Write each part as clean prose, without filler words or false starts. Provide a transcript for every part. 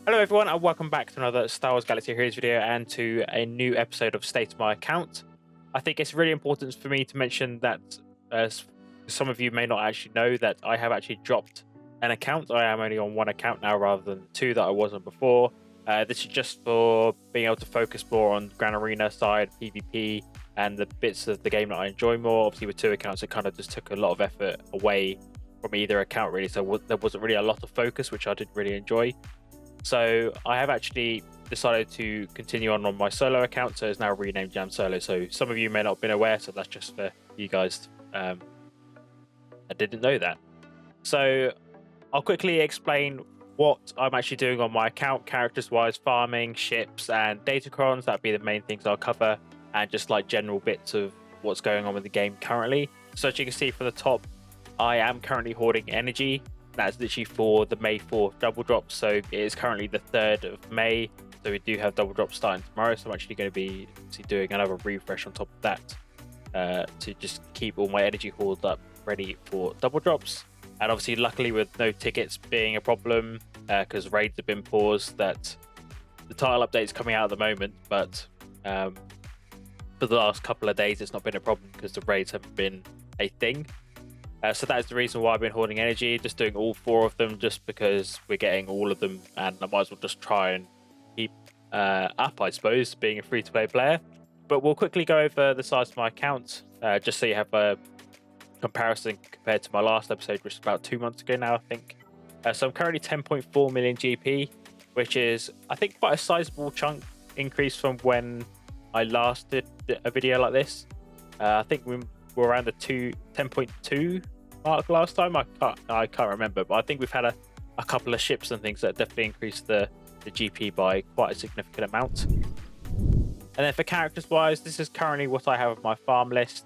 Hello everyone and welcome back to another Star Wars Galaxy Heroes video and to a new episode of State of My Account. I think it's really important for me to mention that some of you may not actually know that I have actually dropped an account. I am only on one account now rather than two that I wasn't before. This is just for being able to focus more on Grand Arena side, PvP, and the bits of the game that I enjoy more. Obviously with two accounts it kind of just took a lot of effort away from either account really, so there wasn't really a lot of focus, which I did really enjoy. So I have actually decided to continue on my solo account, so it's now renamed Jam Solo. So some of you may not have been aware, so that's just for you guys. I didn't know that. So I'll quickly explain what I'm actually doing on my account, characters-wise, farming, ships, and Datacrons. That'd be the main things I'll cover, and just like general bits of what's going on with the game currently. So as you can see from the top, I am currently hoarding energy. That's literally for the May 4th double drop. So it is currently the 3rd of May. So we do have double drops starting tomorrow. So I'm actually going to be doing another refresh on top of that to just keep all my energy hoard up ready for double drops. And obviously, luckily with no tickets being a problem, because raids have been paused, that the title update is coming out at the moment. But for the last couple of days, it's not been a problem because the raids haven't been a thing. So that is the reason why I've been hoarding energy, just doing all 4 of them, just because we're getting all of them, and I might as well just try and keep up, I suppose, being a free-to-play player. But we'll quickly go over the size of my account, just so you have a comparison compared to my last episode, which was about 2 months ago now, I think. So I'm currently 10.4 million GP, which is, I think, quite a sizable chunk increase from when I last did a video like this. I think we were around the 10.2 mark last time. I can't remember, but I think we've had a couple of ships and things that definitely increased the GP by quite a significant amount. And then for characters wise, this is currently what I have on my farm list.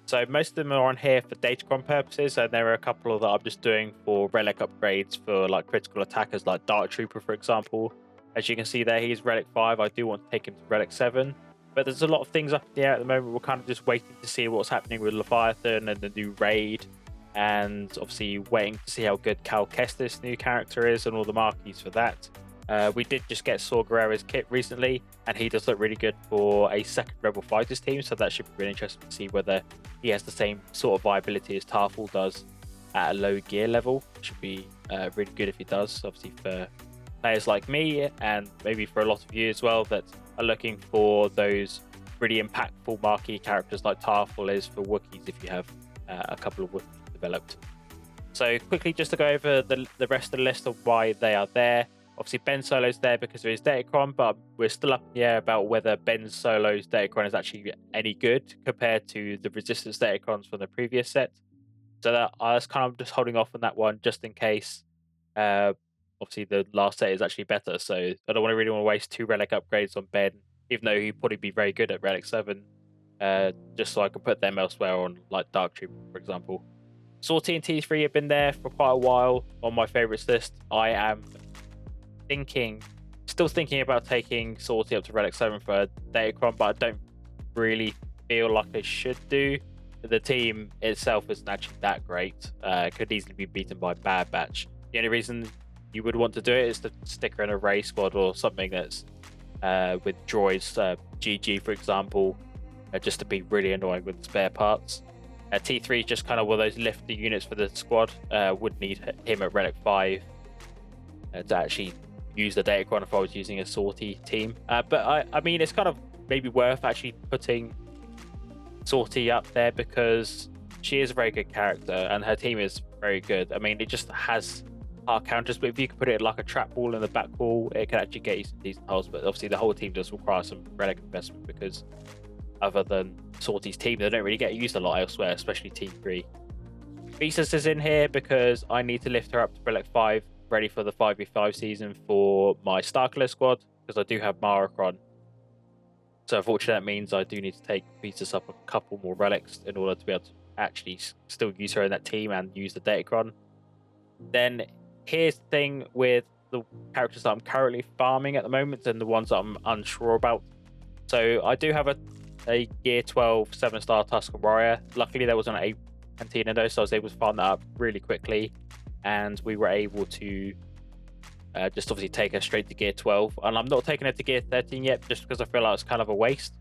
So most of them are on here for Datacron purposes, and there are a couple that I'm just doing for relic upgrades for like critical attackers like Dark Trooper, for example. As you can see there, he's relic 5. I do want to take him to relic 7. But there's a lot of things up in the air at the moment. We're kind of just waiting to see what's happening with Leviathan and the new raid, and obviously waiting to see how good Kestis' new character is and all the marquees for that. We did just get Saw Gerrera's kit recently, and he does look really good for a second Rebel Fighters team, so that should be really interesting to see whether he has the same sort of viability as Tarful does at a low gear level. Should be really good if he does, obviously for players like me, and maybe for a lot of you as well, that are looking for those really impactful marquee characters like Tarful is for Wookiees if you have a couple of Wookiees developed. So quickly, just to go over the rest of the list of why they are there. Obviously, Ben Solo's there because of his Datacron, but we're still up in the air about whether Ben Solo's Datacron is actually any good compared to the Resistance Datacrons from the previous set. So that I was kind of just holding off on that one just in case. Obviously, the last set is actually better, so I don't really want to waste 2 relic upgrades on Ben, even though he'd probably be very good at relic 7, just so I can put them elsewhere on like Dark Trooper, for example. Sortie and T3 have been there for quite a while on my favourites list. I am still thinking about taking Sortie up to relic 7 for Datacron, but I don't really feel like I should do. The team itself isn't actually that great. It could easily be beaten by Bad Batch. The only reason you would want to do it is to stick her in a race squad or something that's with droids, GG for example, just to be really annoying with spare parts. T3 is just kind of one of those lifter units for the squad. Would need him at relic 5 to actually use the Datacron if I was using a Sortie team. But I mean, it's kind of maybe worth actually putting Sortie up there because she is a very good character and her team is very good. I mean, it just has hard counters, but if you could put it like a trap wall in the back wall, it can actually get you some decent holes. But obviously the whole team does require some relic investment because other than Sortie's team, they don't really get used a lot elsewhere, especially Team 3. Visas is in here because I need to lift her up to relic 5, ready for the 5v5 season for my Starkiller squad, because I do have Maracron. So unfortunately that means I do need to take Visas up a couple more relics in order to be able to actually still use her in that team and use the Datacron. Then here's the thing with the characters that I'm currently farming at the moment and the ones that I'm unsure about. So I do have a Gear 12 7-star Tusken Warrior. Luckily there wasn't a Cantina though, so I was able to farm that up really quickly, and we were able to just obviously take her straight to gear 12. And I'm not taking her to gear 13 yet, just because I feel like it's kind of a waste,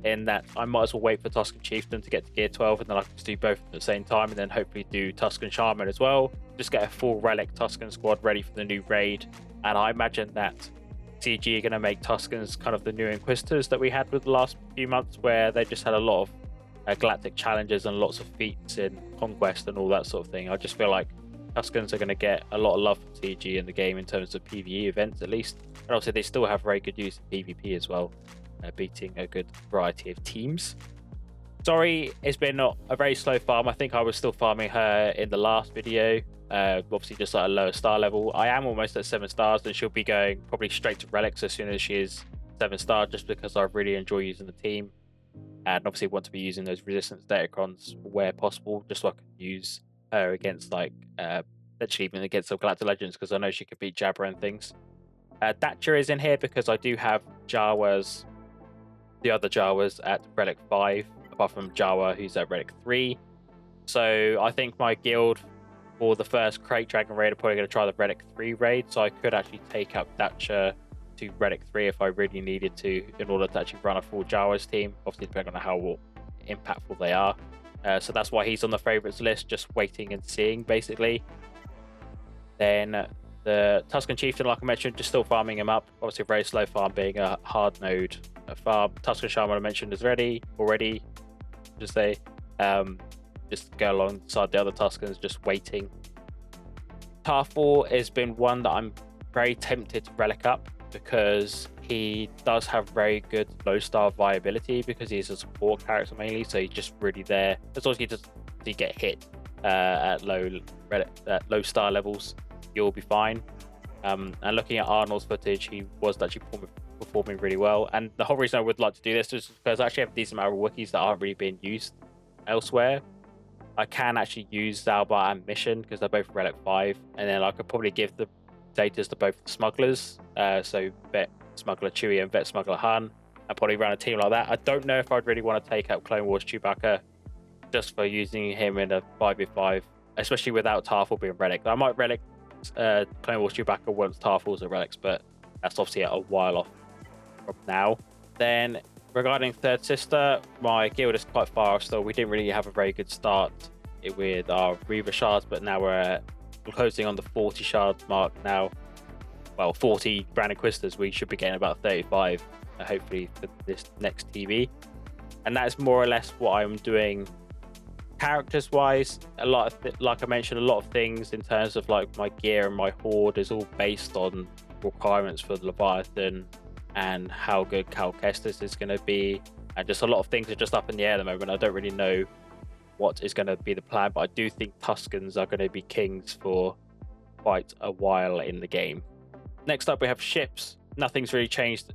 in that I might as well wait for Tusken Chieftain to get to gear 12, and then I can just do both at the same time, and then hopefully do Tusken Shaman as well. Just get a full Relic Tusken squad ready for the new raid. And I imagine that CG are going to make Tuskens kind of the new Inquisitors that we had with the last few months, where they just had a lot of galactic challenges and lots of feats in Conquest and all that sort of thing. I just feel like Tuskens are going to get a lot of love from CG in the game in terms of PvE events, at least. And also they still have very good use in PvP as well, beating a good variety of teams. Sorry, it's been not a very slow farm. I think I was still farming her in the last video, obviously just at a lower star level. I am almost at 7 stars, and she'll be going probably straight to relics as soon as she is 7 star, just because I really enjoy using the team, and obviously want to be using those resistance Datacrons where possible, just so I can use her against like actually even against some Galactic Legends, because I know she could beat Jabra and things. Thatcher is in here because I do have Jawas, the other Jawas at Relic 5, apart from Jawa who's at Relic 3. So I think my guild for the first Krayt Dragon raid are probably going to try the Relic 3 raid, so I could actually take up Thatcher to Relic 3 if I really needed to, in order to actually run a full Jawas team, obviously depending on how impactful they are. So that's why he's on the favourites list, just waiting and seeing basically. Then the Tusken Chieftain, like I mentioned, just still farming him up. Obviously a very slow farm, being a hard node farm. Tusken Shaman I mentioned is ready already. Just say, just go alongside the other Tuskens, just waiting. Tarfor has been one that I'm very tempted to relic up, because he does have very good low star viability, because he's a support character mainly, so he's just really there. As long as he doesn't get hit at low star levels, you'll be fine. And looking at Arnold's footage, he was actually performing really well. And the whole reason I would like to do this is because I actually have a decent amount of Wookiees that aren't really being used elsewhere. I can actually use Zalbar and Mission because they're both Relic 5, and then I could probably give the datas to both the smugglers, so Vet Smuggler Chewie and Vet Smuggler Han, and probably run a team like that. I don't know if I'd really want to take out Clone Wars Chewbacca just for using him in a 5v5, especially without Tarful being Relic. I might Relic Clone Wars Chewbacca once Tarful's a Relics, but that's obviously a while off from now. Then regarding Third Sister, my guild is quite far still. We didn't really have a very good start with our Reaver shards, but now we're closing on the 40 shard mark now. Well, 40 Grand Inquisitors, we should be getting about 35 hopefully for this next TV. And that's more or less what I'm doing characters wise. A lot of like I mentioned, a lot of things in terms of like my gear and my hoard is all based on requirements for the Leviathan and how good Cal Kestis is going to be, and just a lot of things are just up in the air at the moment. I don't really know what is going to be the plan, but I do think Tuskens are going to be kings for quite a while in the game. Next up we have ships. Nothing's really changed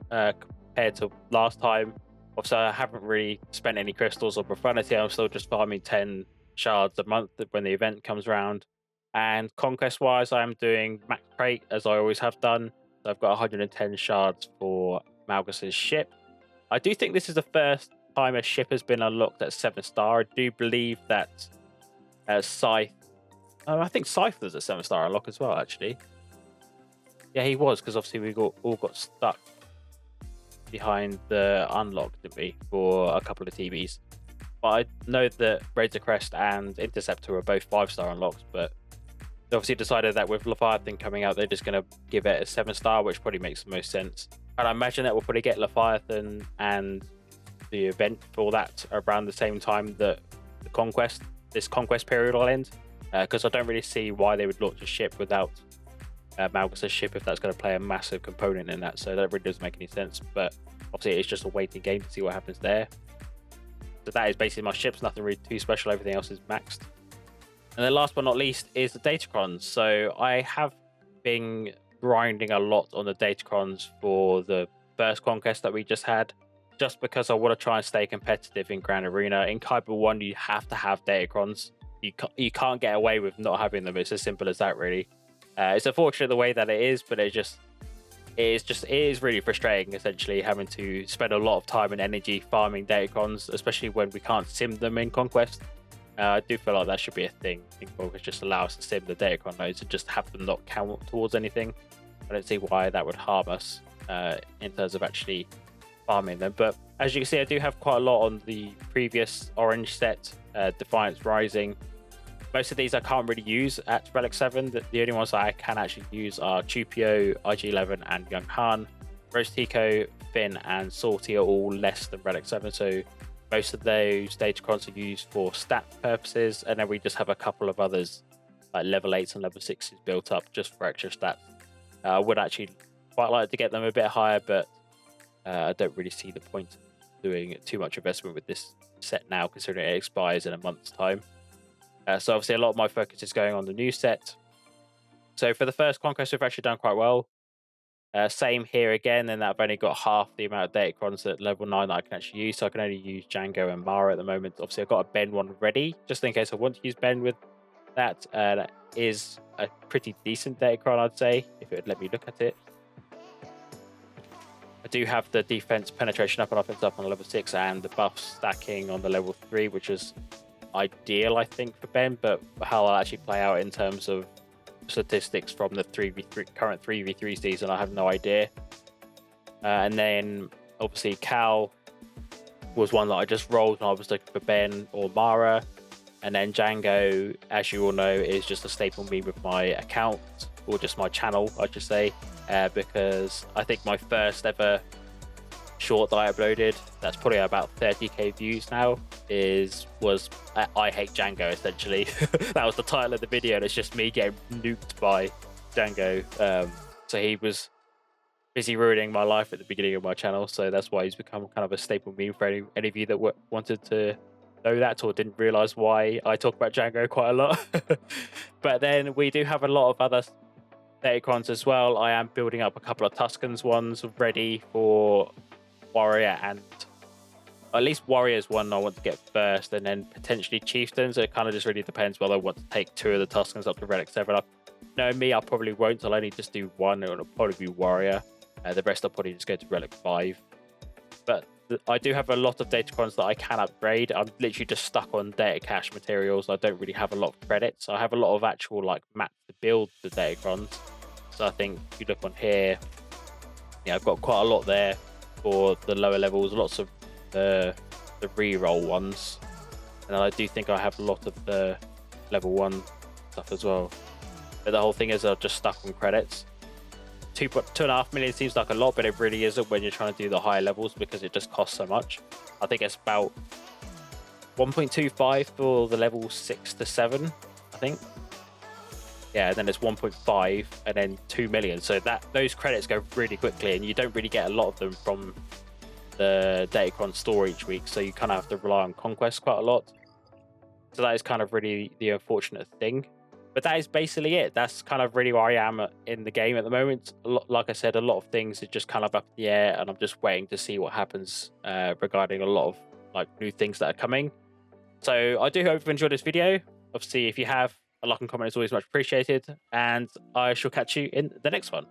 compared to last time. Obviously I haven't really spent any crystals or profanity. I'm still just farming 10 shards a month when the event comes around. And conquest wise, I'm doing max Krayt as I always have done. So I've got 110 shards for Malgus's ship. I do think this is the first time a ship has been unlocked at 7 star. I do believe that Scythe, I think Scythe was a 7 star unlock as well, actually. Yeah, he was, because obviously we all got stuck behind the unlock, didn't we, for a couple of TVs. But I know that Razor Crest and Interceptor are both 5 star unlocks, but they obviously decided that with Leviathan coming out, they're just going to give it a 7 star, which probably makes the most sense. And I imagine that we'll probably get Leviathan and the event for that around the same time that this conquest period will end, because I don't really see why they would launch a ship without Malgus's ship if that's going to play a massive component in that. So that really doesn't make any sense, but obviously it's just a waiting game to see what happens there. So that is basically my ships, nothing really too special, everything else is maxed. And then last but not least is the Datacrons. So I have been grinding a lot on the Datacrons for the first conquest that we just had, just because I want to try and stay competitive in Grand Arena. In Kyber 1, you have to have Datacrons. You can't get away with not having them. It's as simple as that, really. It's unfortunate the way that it is, but it is really frustrating, essentially, having to spend a lot of time and energy farming Datacrons, especially when we can't sim them in Conquest. I do feel like that should be a thing in Conquest, just allow us to sim the Datacron nodes and just have them not count towards anything. I don't see why that would harm us in terms of actually farming them. But as you can see, I do have quite a lot on the previous orange set, Defiance Rising. Most of these I can't really use at Relic 7. The only ones that I can actually use are Chupio, IG11, and Young Han. Rostico, Finn, and Salty are all less than Relic 7, so most of those Datacrons are used for stat purposes, and then we just have a couple of others like level 8s and level 6s built up just for extra stats. I would actually quite like to get them a bit higher, but I don't really see the point of doing too much investment with this set now, considering it expires in a month's time. So obviously a lot of my focus is going on the new set. So for the first conquest, we've actually done quite well. Same here again, and I've only got half the amount of Datacrons at level 9 that I can actually use, so I can only use Django and Mara at the moment. Obviously I've got a Ben one ready, just in case I want to use Ben with that. That is a pretty decent Datacron, I'd say, if it would let me look at it. I do have the defense penetration up and offense up on level 6, and the buff stacking on the level 3, which is ideal, I think, for Ben, but how I'll actually play out in terms of statistics from the current 3v3 season, I have no idea. And then obviously Cal was one that I just rolled and I was looking for Ben or Mara. And then Django, as you all know, is just a staple meme with my account, or just my channel, I should say, because I think my first ever short that I uploaded, that's probably about 30k views now, was I hate Django, essentially. That was the title of the video, and it's just me getting nuked by Django. So he was busy ruining my life at the beginning of my channel, so that's why he's become kind of a staple meme for any of you that wanted to know that or didn't realize why I talk about Django quite a lot. But then we do have a lot of other Datacrons as well. I am building up a couple of Tuskens ones ready for Warrior, and at least Warrior's one I want to get first, and then potentially Chieftains. It kind of just really depends whether I want to take 2 of the Tuskens up to Relic 7. No, me, I probably won't. I'll only just do 1. It'll probably be Warrior. The rest I'll probably just go to Relic 5. But I do have a lot of Datacrons that I can upgrade. I'm literally just stuck on data cache materials. I don't really have a lot of credits. I have a lot of actual like maps to build the Datacrons. So I think if you look on here, yeah, I've got quite a lot there for the lower levels, lots of the re-roll ones, and I do think I have a lot of the level 1 stuff as well. But the whole thing is I'm just stuck on credits. 2.5 million seems like a lot, but it really isn't when you're trying to do the higher levels, because it just costs so much. I think it's about 1.25 for the level 6 to 7, I think. Yeah, and then it's 1.5 and then 2 million. So those credits go really quickly, and you don't really get a lot of them from the Datacron store each week. So you kind of have to rely on conquest quite a lot. So that is kind of really the unfortunate thing. But that is basically it. That's kind of really where I am in the game at the moment. Like I said, a lot of things are just kind of up in the air, and I'm just waiting to see what happens regarding a lot of like new things that are coming. So I do hope you've enjoyed this video. Obviously, if you have, a like and comment is always much appreciated, and I shall catch you in the next one.